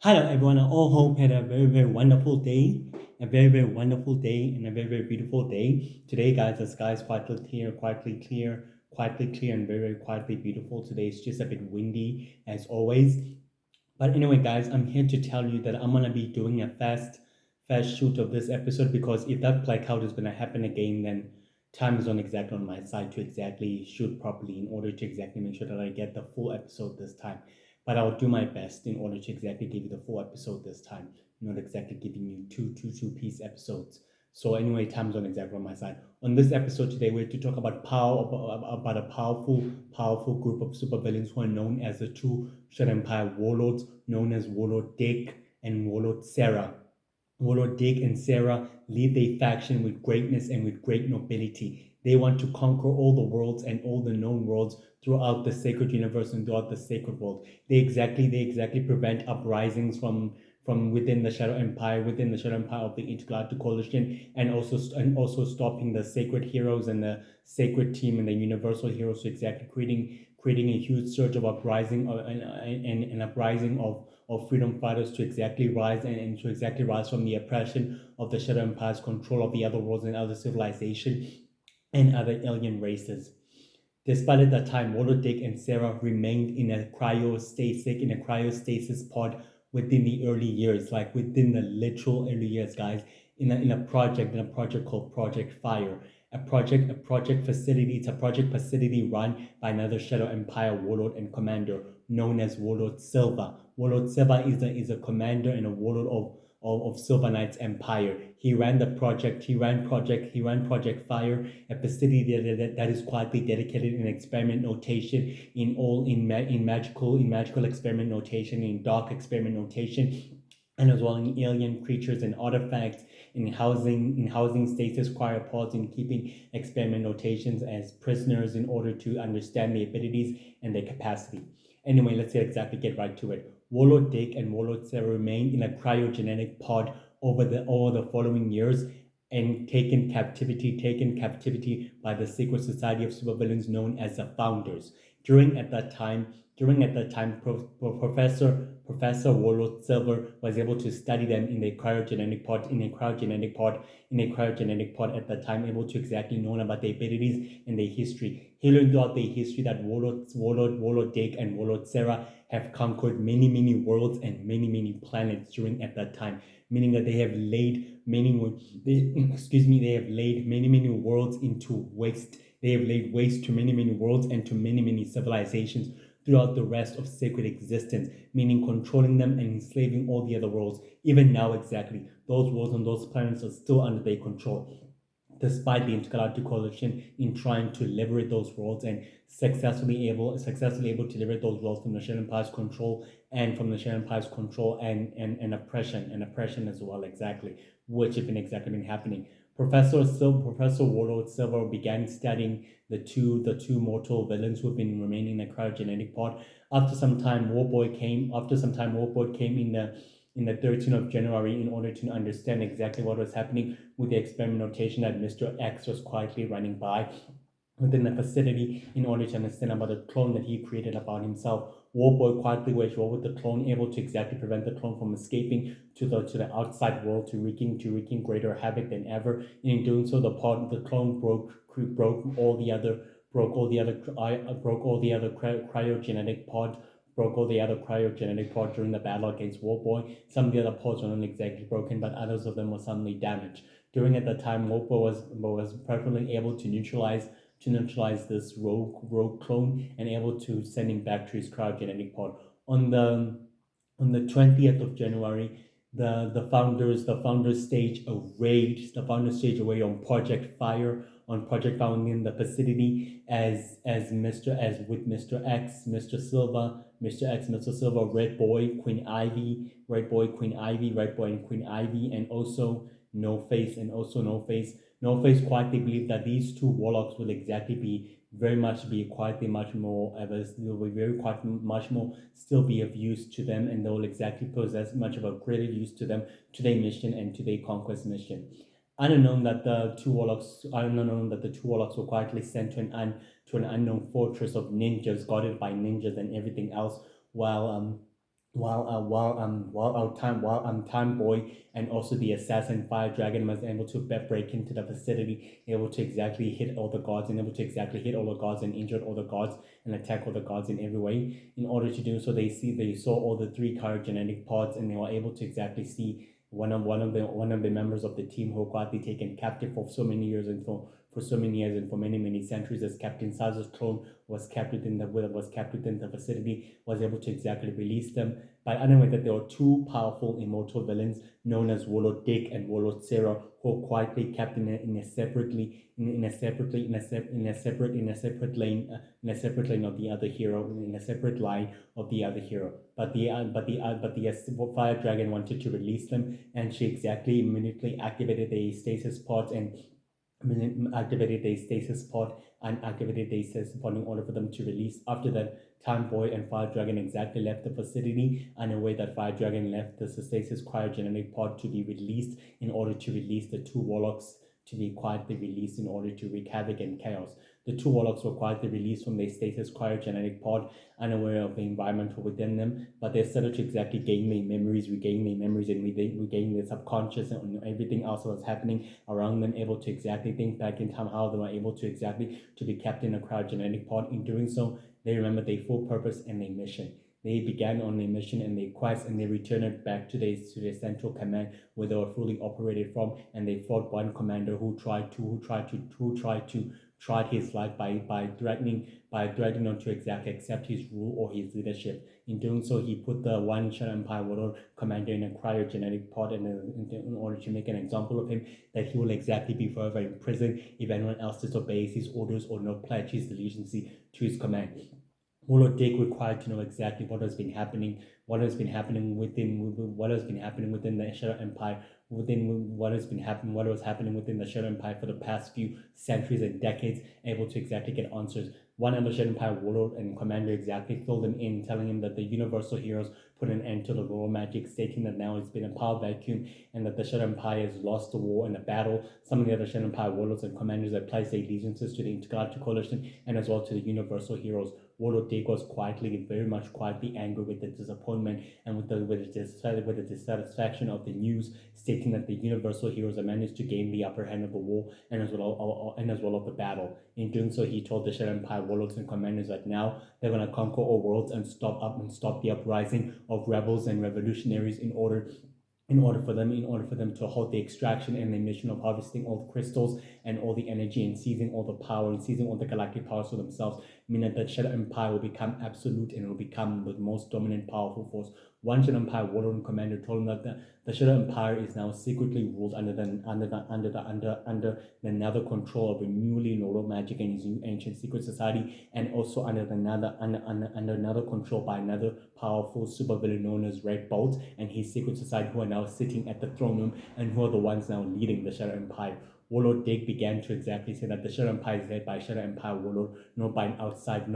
Hello everyone, I all hope had a very wonderful day, a very wonderful day, and a very beautiful day. Today, guys, the sky is quietly clear, and very quietly beautiful. Today it's just a bit windy as always. But anyway, guys, I'm here to tell you that I'm gonna be doing a fast shoot of this episode because if that blackout is gonna happen again, then time is not exactly on my side to exactly shoot properly in order to exactly make sure that I get the full episode this time. But I'll do my best in order to exactly give you the full episode this time, not exactly giving you two-piece episodes. So anyway, time's not exactly on my side. On this episode today, we're to talk about about a powerful group of supervillains who are known as the two Shadow Empire warlords, known as Warlord Dick and Warlord Sara. Warlord Dick and Sarah lead their faction with greatness and with great nobility. They want to conquer all the worlds and all the known worlds throughout the sacred universe and throughout the sacred world. They exactly prevent uprisings from within the Shadow Empire of the Intergalactic Coalition, and also stopping the sacred heroes and the sacred team and the universal heroes, so exactly creating a huge surge of uprising and an uprising of freedom fighters to exactly rise and to exactly rise from the oppression of the Shadow Empire's control of the other worlds and other civilization and other alien races. Despite at that time, Dick and Sarah remained in a cryostasis pod within the early years, like within the literal early years, guys, in a project called Project Fire. A project facility. It's a project facility run by another Shadow Empire warlord and commander known as Warlord Silva. Warlord Silva is a commander and a warlord of Silver Knight's empire. He ran the project. He ran Project Fire, a facility that is quietly dedicated in experiment notation, in magical experiment notation, in dark experiment notation, and as well in alien creatures and artifacts, in housing stasis cryopods, in keeping experiment notations as prisoners in order to understand their abilities and their capacity. Anyway, let's get right to it. Warlord Dick and Warlord Sarah remained in a cryogenic pod over the following years and taken captivity by the secret society of supervillains known as the Founders. During at that time, Professor Warlord Silver was able to study them in a cryogenic pod at that time, able to exactly know about their abilities and their history. He learned throughout their history that Warlord Dick and Warlord Sarah have conquered many worlds and many planets during at that time, meaning that they have laid many worlds into waste. They have laid waste to many worlds and to many civilizations throughout the rest of sacred existence, meaning controlling them and enslaving all the other worlds. Even now, exactly, those worlds and those planets are still under their control, despite the intergalactic coalition in trying to liberate those worlds and successfully able to liberate those worlds from the Shadow Empire's control, and from the Shadow Empire's control and oppression as well, exactly, which have been exactly been happening. Professor Warlord Silver began studying the two mortal villains who have been remaining in a cryogenic pod. After some time, Warboy came in the 13th of January in order to understand exactly what was happening with the experimentation that Mr. X was quietly running by within the facility in order to understand about the clone that he created about himself. Warboy quietly waged war with the clone, able to exactly prevent the clone from escaping to the outside world to wreaking greater havoc than ever. And in doing so, the clone broke all the other cryogenic pod broke all the other cryogenic pods during the battle against Warboy. Some of the other pods were not exactly broken, but others of them were suddenly damaged. During at the time, Warboy was perfectly able to neutralize this rogue clone and able to send him back to his cryogenic pod. On the 20th of January, the founders stage a raid. The founders stage a raid on Project Fire in the facility with Mr. X, Mr. Silva, Red Boy and Queen Ivy, and also No Face. No Face quietly believed that these two warlocks will exactly be quietly much more will be very quite much more still be of use to them, and they will exactly possess much of a greater use to them, to their mission and to their conquest mission. Unknown that the two warlocks were quietly sent to an unknown fortress of ninjas, guarded by ninjas and everything else, while while Time Boy and also the assassin Fire Dragon was able to break into the facility, able to exactly hit all the gods and able to exactly hit all the gods and injure all the gods and attack all the gods in every way. In order to do so, they saw all the three cryogenic pods and they were able to exactly see one of the members of the team who got taken captive for so many years and for so many years and for many centuries as Captain Saza's clone was kept within the facility, was able to exactly release them by unaware that there were two powerful immortal villains known as Warlord Dick and Warlord Sara, who are quietly kept in a separately in a separately in a separate lane of the other hero in a separate line of the other hero. But the Fire Dragon wanted to release them, and she exactly immediately activated the stasis pods and activated the stasis pod and activated the stasis pod in order for them to release. After that, Time Boy and Fire Dragon exactly left the facility, and a way that Fire Dragon left the stasis cryogenic pod to be released in order to release the two warlocks to be quietly released in order to wreak havoc and chaos. The two warlocks were quietly released from their stasis cryogenic pod, unaware of the environment within them, but they started to exactly regain their memories, and regain their subconscious and everything else that was happening around them, able to exactly think back in time how they were able to exactly to be kept in a cryogenic pod. In doing so, they remembered their full purpose and their mission. They began on their mission and their quest, and they returned back to their central command where they were fully operated from. And they fought one commander who tried his life by threatening not to exactly accept his rule or his leadership. In doing so, he put the one Shadow Empire Warlord commander in a cryogenic pod in order to make an example of him, that he will exactly be forever imprisoned if anyone else disobeys his orders or not pledge his allegiance to his command. Warlord Dick required to know exactly what has been happening within the Shadow Empire, within what was happening within the Shadow Empire for the past few centuries and decades, able to exactly get answers. One other Shadow Empire warlord and commander exactly filled him in, telling him that the Universal Heroes put an end to the royal magic, stating that now it's been a power vacuum and that the Shadow Empire has lost the war and the battle. Some of the other Shadow Empire warlords and commanders have pledged their allegiances to the Intergalactic Coalition and as well to the Universal Heroes. Warlord Dick was very much quietly angry with the disappointment and with the dissatisfaction of the news, stating that the Universal Heroes have managed to gain the upper hand of the war and as well of the battle. In doing so, he told the Shadow Empire warlords and commanders that now they're going to conquer all worlds and stop the uprising of rebels and revolutionaries in order for them to halt the extraction and the mission of harvesting all the crystals and all the energy and seizing all the power and seizing all the galactic powers for themselves, meaning that Shadow Empire will become absolute and it will become the most dominant powerful force. One Shadow Empire warlord and commander told him that the Shadow Empire is now secretly ruled under the another control of a newly noble magic and his new ancient secret society, and also under another control by another powerful supervillain known as Red Bolt and his secret society, who are now sitting at the throne room and who are the ones now leading the Shadow Empire. Warlord Dick began to exactly say that the Shadow Empire is led by Shadow Empire Warlord, not by an outside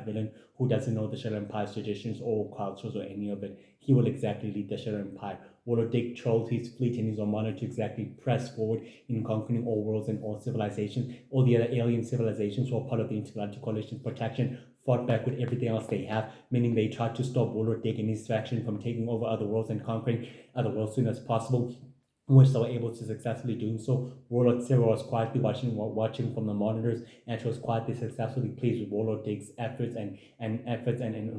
villain who doesn't know the Shadow Empire's traditions or cultures or any of it. He will exactly lead the Shadow Empire. Warlord Dick chose his fleet and his armada to exactly press forward in conquering all worlds and all civilizations. All the other alien civilizations who are part of the Intergalactic Coalition's protection fought back with everything else they have, meaning they tried to stop Warlord Dick and his faction from taking over other worlds and conquering other worlds as soon as possible, which they were able to successfully do so. Warlord Sara was quietly watching from the monitors, and she was quietly successfully pleased with Warlord Dick's efforts and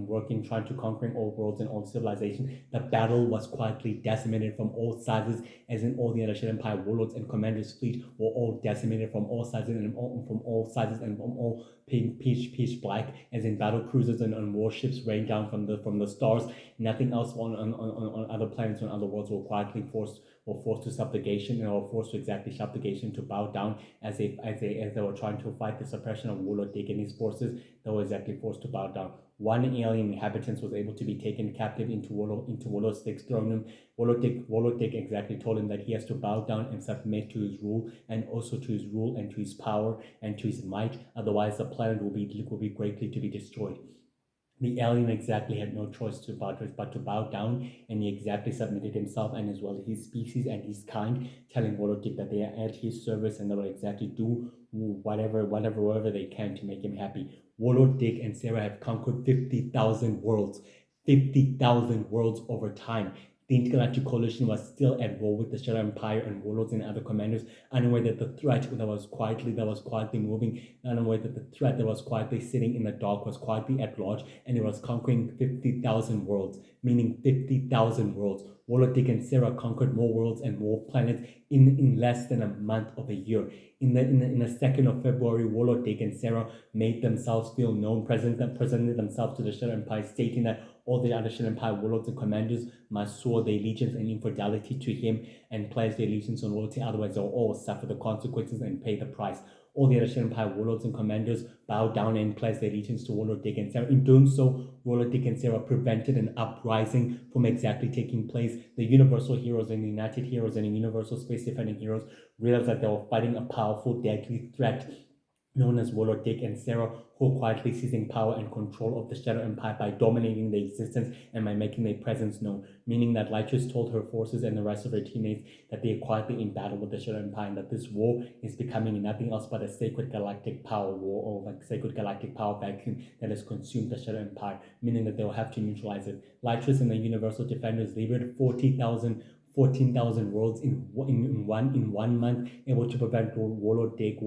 working, trying to conquering all worlds and all civilizations. The battle was quietly decimated from all sizes, as in all the other Shadow Empire warlords and commanders' fleet were all decimated from all sizes and from all pitch black, as in battle cruisers and warships rained down from the stars. Nothing else on other planets and other worlds were forced to subjugation and were forced to exactly subjugation to bow down as they were trying to fight the suppression of Warlord Dick and his forces. They were exactly forced to bow down. One alien inhabitant was able to be taken captive into Warlord Dick's throne room. Warlord Dick exactly told him that he has to bow down and submit to his rule, and also to his rule and to his power and to his might. Otherwise, the planet will be greatly to be destroyed. The alien exactly had no choice but to bow down, and he exactly submitted himself and as well his species and his kind, telling Warlord Dick that they are at his service and they will exactly do whatever they can to make him happy. Warlord Dick and Sara have conquered 50,000 worlds. 50,000 worlds over time. The Intergalactic Coalition was still at war with the Shadow Empire and warlords and other commanders, unaware that the threat that was quietly moving, unaware that the threat that was quietly sitting in the dark was quietly at large, and it was conquering 50,000 worlds, meaning 50,000 worlds. Warlord Dick and Sarah conquered more worlds and more planets in less than a month of a year. In the 2nd of February, Warlord Dick and Sarah made themselves feel known, presented themselves to the Shadow Empire, stating that all the other Shadow Empire warlords and commanders must swear their allegiance and infidelity to him and pledge their allegiance and loyalty, otherwise they'll all suffer the consequences and pay the price. All the other Shadow Empire warlords and commanders bowed down and pledged their allegiance to Warlord Dick and Sarah. In doing so, Warlord Dick and Sarah prevented an uprising from exactly taking place. The Universal Heroes and the United Heroes and the Universal Space Defending Heroes realized that they were fighting a powerful, deadly threat known as Warlord Dick and Sarah, who are quietly seizing power and control of the Shadow Empire by dominating their existence and by making their presence known, meaning that Lytris told her forces and the rest of her teammates that they are quietly in battle with the Shadow Empire and that this war is becoming nothing else but a sacred galactic power war, or like sacred galactic power vacuum that has consumed the Shadow Empire, meaning that they'll have to neutralize it. Lytris and the Universal Defenders liberated 14,000 worlds in 1 month, able to prevent Warlord Dick,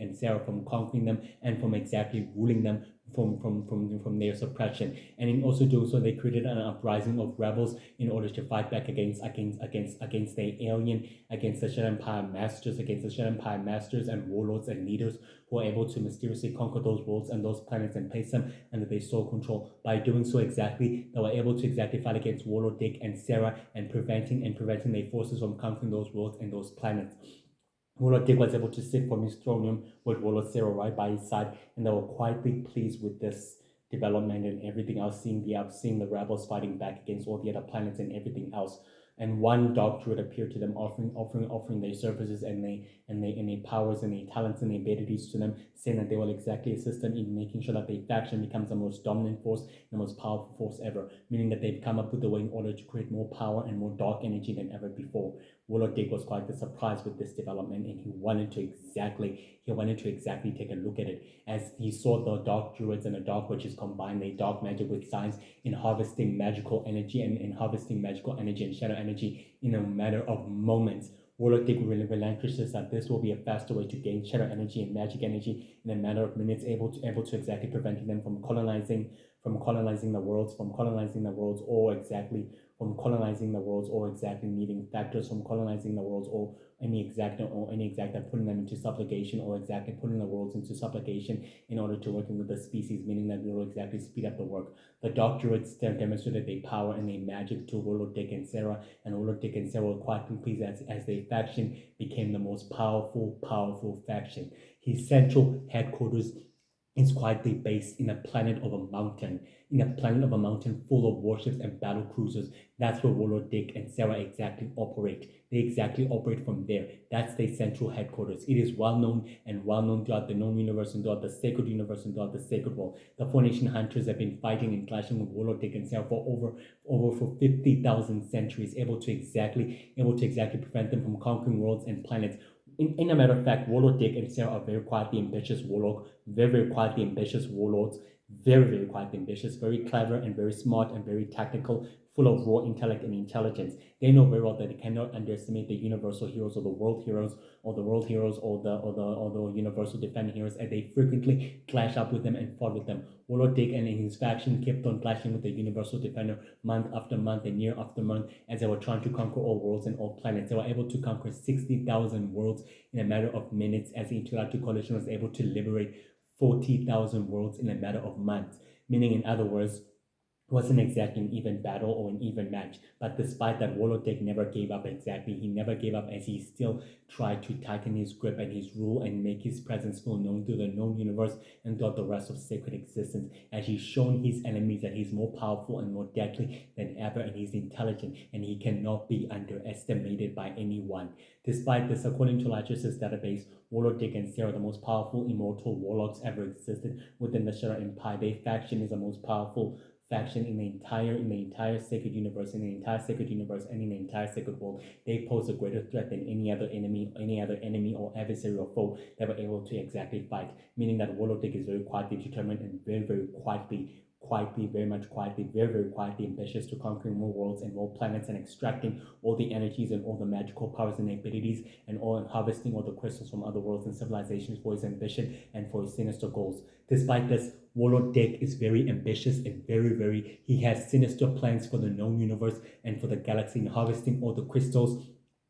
and Sarah from conquering them and from exactly ruling them from their suppression. And in also doing so, they created an uprising of rebels in order to fight back against the alien, against the Shadow Empire masters and warlords and leaders who are able to mysteriously conquer those worlds and those planets and place them under their sole control. By doing so, exactly, they were able to exactly fight against Warlord Dick and Sarah and preventing their forces from conquering those worlds and those planets. Warlord Dick was able to sit from his throne room with Warlord Sara right by his side, and they were quietly pleased with this development and everything else, seeing the rebels fighting back against all the other planets and everything else. And one dark druid appeared to them, offering their services and their powers and their talents and their abilities to them, saying that they will exactly assist them in making sure that their faction becomes the most dominant force, the most powerful force ever, meaning that they've come up with a way in order to create more power and more dark energy than ever before. Warlord Dick was quite surprised with this development, and he wanted to exactly take a look at it, as he saw the dark druids and the dark witches combine their dark magic with science in harvesting magical energy and shadow energy in a matter of moments. Warlord Dick relinquishes that this will be a faster way to gain shadow energy and magic energy in a matter of minutes, able to exactly preventing them from colonizing the worlds, or exactly needing factors from colonizing the worlds, or any exact putting them into subjugation, or exactly putting the worlds into subjugation in order to working with the species, meaning that they will exactly speed up the work. The Dark Druids demonstrated their power and their magic to Warlord Dick and Sarah, and Warlord Dick and Sarah were quite pleased as their faction became the most powerful faction. His central headquarters is quietly based in a planet of a mountain, full of warships and battle cruisers. That's where Warlord Dick and Sarah exactly operate. They exactly operate from there. That's their central headquarters. It is well known throughout the known universe and throughout the sacred universe and throughout the sacred world. The Four-Nation Hunters have been fighting and clashing with Warlord Dick and Sarah for over 50,000 centuries, able to exactly prevent them from conquering worlds and planets. In a matter of fact, Warlord Dick and Sarah are very quietly ambitious very quietly ambitious warlords, very quietly ambitious, very clever and very smart and very tactical, full of raw intellect and intelligence. They know very well that they cannot underestimate the universal heroes or the world heroes or the universal defending heroes, and they frequently clash up with them and fought with them. Warlord Dick and his faction kept on clashing with the universal defender month after month and year after month as they were trying to conquer all worlds and all planets. They were able to conquer 60,000 worlds in a matter of minutes, as the Intergalactic Coalition was able to liberate 40,000 worlds in a matter of months. Meaning, in other words, wasn't exactly an even battle or an even match. But despite that, Warlord Dick never gave up exactly. He never gave up, as he still tried to tighten his grip and his rule and make his presence full known through the known universe and throughout the rest of sacred existence. As he's shown his enemies that he's more powerful and more deadly than ever, and he's intelligent, and he cannot be underestimated by anyone. Despite this, according to Lytris' database, Warlord Dick and Sarah are the most powerful immortal warlocks ever existed within the Shadow Empire. Their faction is the most powerful faction in the entire sacred universe, and in the entire sacred world. They pose a greater threat than any other enemy or adversary or foe that were able to exactly fight. Meaning that Warlord Dick is very quietly determined and very quietly, very much quietly, very, very quietly ambitious to conquering more worlds and more planets and extracting all the energies and all the magical powers and abilities and all harvesting all the crystals from other worlds and civilizations for his ambition and for his sinister goals. Despite this, Warlord Deck is very ambitious and he has sinister plans for the known universe and for the galaxy and harvesting all the crystals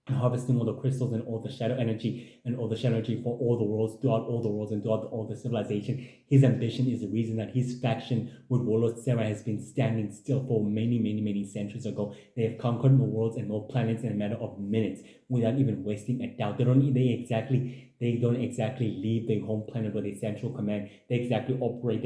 and all the shadow energy and all the shadow energy for all the worlds, throughout all the worlds and throughout all the civilization. His ambition is the reason that his faction with Warlord Sara has been standing still for many centuries ago. They have conquered more worlds and more planets in a matter of minutes without even wasting a doubt. They don't exactly leave their home planet with a central command. They exactly operate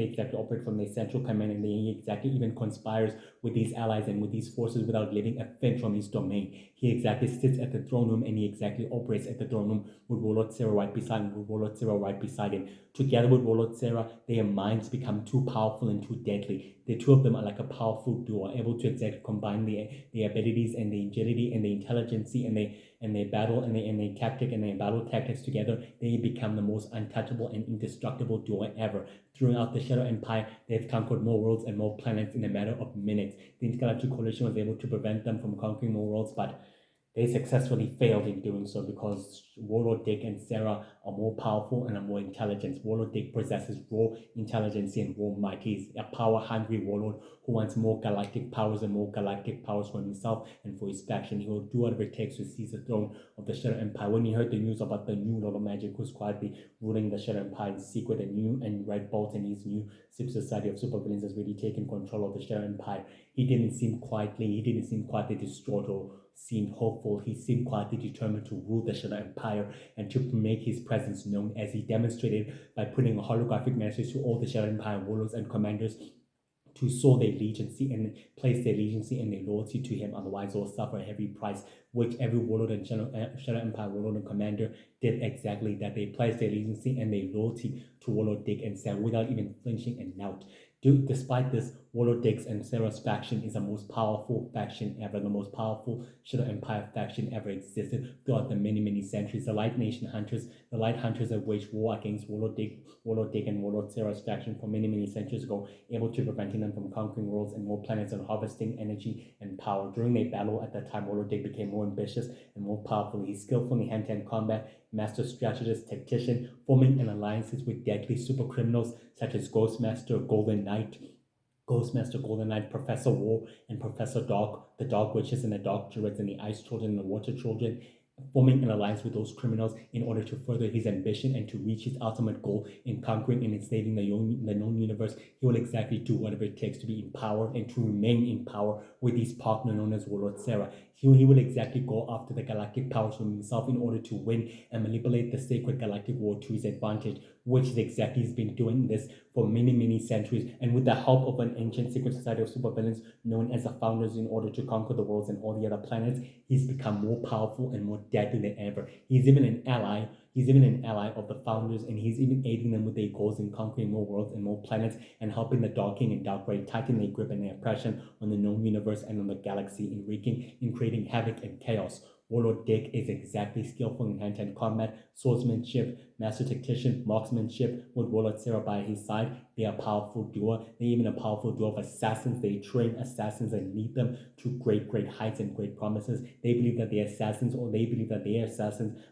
from their central command, and they exactly even conspires with these allies and with these forces without leaving a fin from his domain. He exactly sits at the throne room and he exactly operates at the throne room with Warlord Sara right beside him. Together with Warlord Sara, their minds become too powerful and too deadly. The two of them are like a powerful duo, able to exactly combine their abilities and the agility and the intelligence and their battle tactics together. They become the most untouchable and indestructible duo ever. Throughout the Shadow Empire, they've conquered more worlds and more planets in a matter of minutes. The Intergalactic Coalition was able to prevent them from conquering more worlds, but they successfully failed in doing so because Warlord Dick and Sara are more powerful and are more intelligent. Warlord Dick possesses raw intelligence and raw might. He's a power-hungry warlord who wants more galactic powers and more galactic powers for himself and for his faction. He will do whatever it takes to seize the throne of the Shadow Empire. When he heard the news about the new Lord of Magic who's quietly ruling the Shadow Empire in secret, and Red Bolt and his new society of supervillains has really taken control of the Shadow Empire, he didn't seem quietly distraught or seemed hopeful. He seemed quietly determined to rule the Shadow Empire and to make his presence known, as he demonstrated by putting a holographic message to all the Shadow Empire warlords and commanders to sow their allegiance and place their allegiance and their loyalty to him, otherwise they'll suffer a heavy price, which every warlord and Shadow Empire warlord and commander did exactly that. They placed their allegiance and their loyalty to Warlord Dick and Sara without even flinching a doubt. Despite this, Warlord Dick's and Sara's faction is the most powerful faction ever, the most powerful Shadow Empire faction ever existed throughout the many centuries. The Light Hunters have waged war against Warlord Dick and Warlord Sara's faction for many centuries ago, able to preventing them from conquering worlds and more planets and harvesting energy and power. During their battle at that time, Warlord Dick became more ambitious and more powerful. He's skillful in hand-to-hand combat, master strategist, tactician, forming an alliances with deadly super criminals such as Ghostmaster Golden Knight, Professor War, and Professor Dark, the Dark Witches and the Dark Druids and the Ice Children and the Water Children, forming an alliance with those criminals in order to further his ambition and to reach his ultimate goal in conquering and enslaving the known universe. He will exactly do whatever it takes to be in power and to remain in power with his partner known as Warlord Sara. He will exactly go after the galactic powers from himself in order to win and manipulate the sacred galactic war to his advantage, which is exactly he's been doing this for many centuries, and with the help of an ancient secret society of supervillains known as the Founders in order to conquer the worlds and all the other planets, he's become more powerful and more deadly than ever. He's even an ally of the Founders, and he's even aiding them with their goals in conquering more worlds and more planets and helping the Dark King and Dark Ray tighten their grip and their oppression on the known universe and on the galaxy in creating havoc and chaos. Warlord Dick is exactly skillful in hand-to-hand combat, swordsmanship, master tactician, marksmanship, with Warlord Sara by his side. They are a powerful duo. They're even a powerful duo of assassins. They train assassins and lead them to great heights and great promises. They believe that their assassins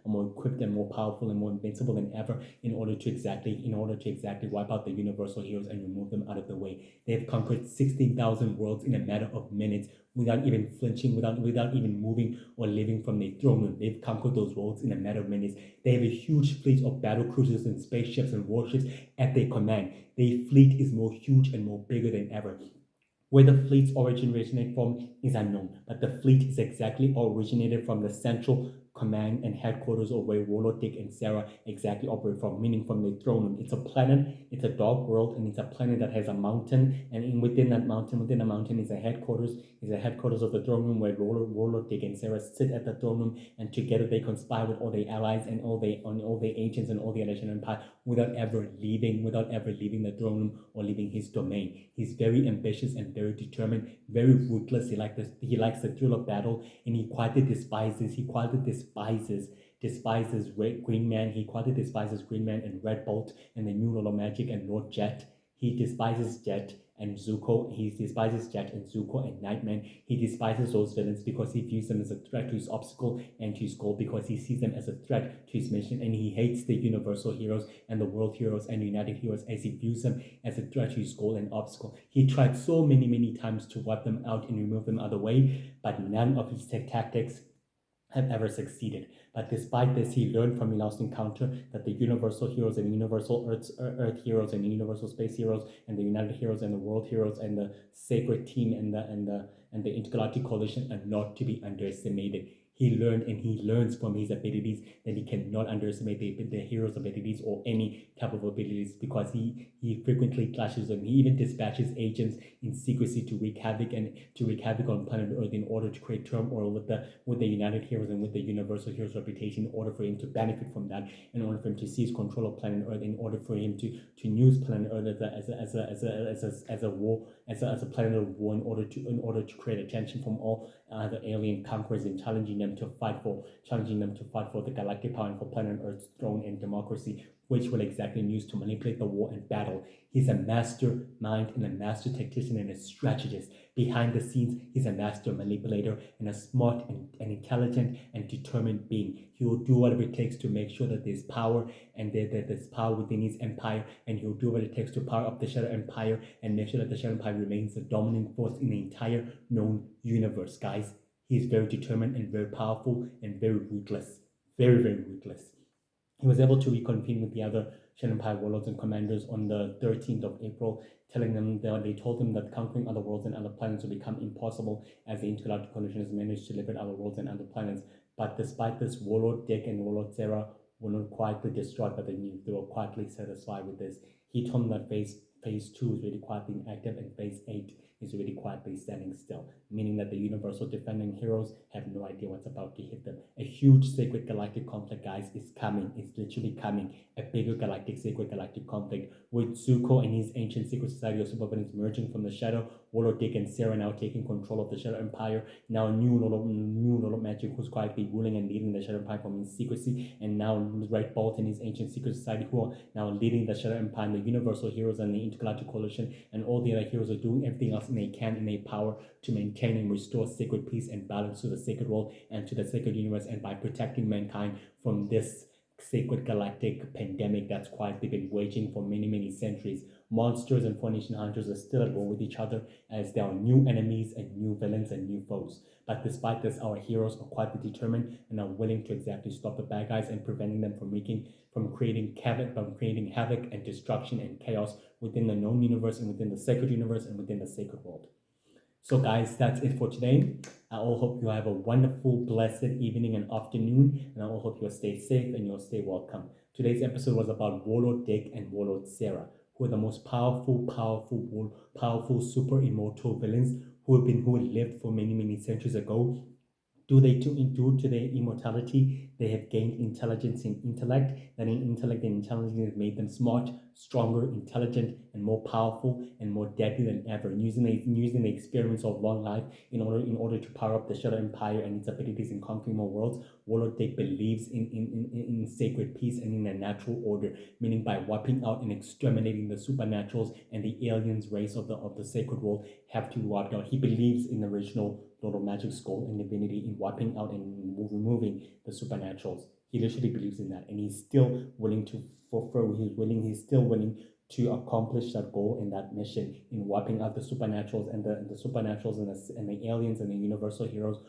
are more equipped and more powerful and more invincible than ever in order to exactly wipe out the universal heroes and remove them out of the way. They've conquered 16,000 worlds in a matter of minutes without even flinching, without even moving or living from their throne room. They've conquered those worlds in a matter of minutes. They have a huge fleet of battle cruisers and spaceships and warships at their command. Their fleet is more huge and more bigger than ever. Where the fleet's origin originated from is unknown, but the fleet is exactly originated from the central command and headquarters of where Warlord Dick and Sara exactly operate from, meaning from their throne room. It's a planet, it's a dark world, and it's a planet that has a mountain, and within the mountain is a headquarters of the throne room where Warlord Dick and Sara sit at the throne room, and together they conspire with all their allies and all their agents and all the Allied Empire without ever leaving the throne room or leaving his domain. He's very ambitious and very determined, very ruthless. He likes the thrill of battle, and he quietly despises Green Man. He quietly despises Green Man and Red Bolt and the new Lord of Magic and Lord Jet. He despises Jet and Zuko. He despises Jet and Zuko and Nightman. He despises those villains because he views them as a threat to his obstacle and to his goal, because he sees them as a threat to his mission, and he hates the universal heroes and the world heroes and United Heroes as he views them as a threat to his goal and obstacle. He tried so many times to wipe them out and remove them out of the way, but none of his tactics have ever succeeded. But despite this, he learned from the last encounter that the universal heroes and universal Earth heroes and the universal space heroes and the United Heroes and the world heroes and the sacred team and the intergalactic coalition are not to be underestimated. He learned, and he learns from his abilities, that he cannot underestimate the hero's abilities or any type of abilities, because he frequently clashes them. He even dispatches agents in secrecy to wreak havoc on planet Earth in order to create turmoil with the United Heroes and with the Universal Heroes reputation, in order for him to benefit from that, in order for him to seize control of planet Earth, in order for him to use planet Earth as a planet of war, in order to create attention from all the alien conquerors, and challenging them to fight for the galactic power and for planet Earth's throne and democracy, which will exactly use to manipulate the war and battle. He's a mastermind and a master tactician and a strategist. Behind the scenes, he's a master manipulator and a smart and intelligent and determined being. He will do whatever it takes to make sure that there's power, and that there's power within his empire, and he'll do what it takes to power up the Shadow Empire and make sure that the Shadow Empire remains the dominant force in the entire known universe, guys. He's very determined and very powerful and very ruthless. Very ruthless. He was able to reconvene with the other Shadow Empire warlords and commanders on the 13th of April, telling them that they told him that conquering other worlds and other planets will become impossible, as the intergalactic coalition has managed to liberate other worlds and other planets. But despite this, Warlord Dick and Warlord Sara were not quietly distraught by the news. They were quietly satisfied with this. He told them that phase 2 is really quietly inactive, and phase 8 is really quietly standing still, meaning that the universal defending heroes have no idea what's about to hit them. A huge sacred galactic conflict, guys, is coming. It's literally coming. A bigger sacred galactic conflict, with Zuko and his ancient secret society of supervillains merging from the Shadow. Warlord Dick and Sara now taking control of the Shadow Empire. Now new Lord of Magic, who's quietly ruling and leading the Shadow Empire from his secrecy, and now Red Bolt and his ancient secret society, who are now leading the Shadow Empire, and the universal heroes and the intergalactic coalition and all the other heroes are doing everything else they can in their power to maintain and restore sacred peace and balance to the sacred world and to the sacred universe, and by protecting mankind from this sacred galactic pandemic that's quietly been waging for many centuries. Monsters and Formation hunters are still at war with each other, as there are new enemies and new villains and new foes. But despite this, our heroes are quietly determined and are willing to exactly stop the bad guys and preventing them from creating havoc and destruction and chaos within the known universe and within the sacred universe and within the sacred world. So guys, that's it for today. I all hope you have a wonderful, blessed evening and afternoon, and I all hope you'll stay safe and you'll stay welcome. Today's episode was about Warlord Dick and Warlord Sara, who are the most powerful super immortal villains who lived for many centuries ago. Due to their immortality, they have gained intelligence and intellect. That in intellect and intelligence has made them smart, stronger, intelligent, and more powerful and more deadly than ever. Using the experiments of long life in order to power up the Shadow Empire and its abilities in conquering more worlds, Warlord Dick believes in sacred peace and in a natural order, meaning by wiping out and exterminating the supernaturals and the aliens race of the sacred world have to be wiped out. He believes in the original Lord of Magic's goal and divinity in wiping out and removing the supernaturals. He literally believes in that, and he's still willing to fulfill. He's still willing to accomplish that goal and that mission in wiping out the supernaturals and the supernaturals and the aliens and the universal heroes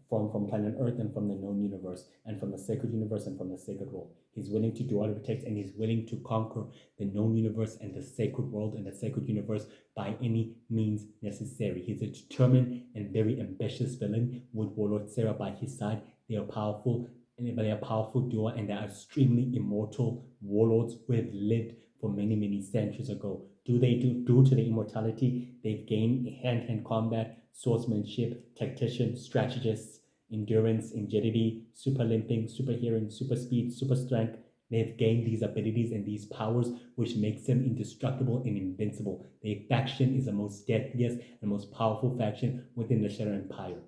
from planet Earth and from the known universe and from the sacred universe and from the sacred world. He's willing to do whatever it takes, and he's willing to conquer the known universe and the sacred world and the sacred universe by any means necessary. He's a determined and very ambitious villain with Warlord Sara by his side. They are powerful, and they are a powerful duo, and they are extremely immortal warlords who have lived for many centuries ago. Due to their immortality, they've gained hand-to-hand combat, swordsmanship, tactician, strategists, endurance, agility, super limping, super hearing, super speed, super strength. They've gained these abilities and these powers, which makes them indestructible and invincible. Their faction is the most deadliest and most powerful faction within the Shadow Empire.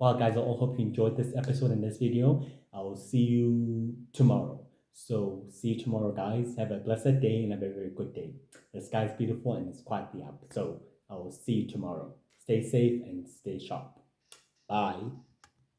Well, guys, I all hope you enjoyed this episode and this video. I will see you tomorrow. So see you tomorrow, guys. Have a blessed day and a very, very good day. The sky is beautiful and it's quietly up. So I will see you tomorrow. Stay safe and stay sharp. Bye.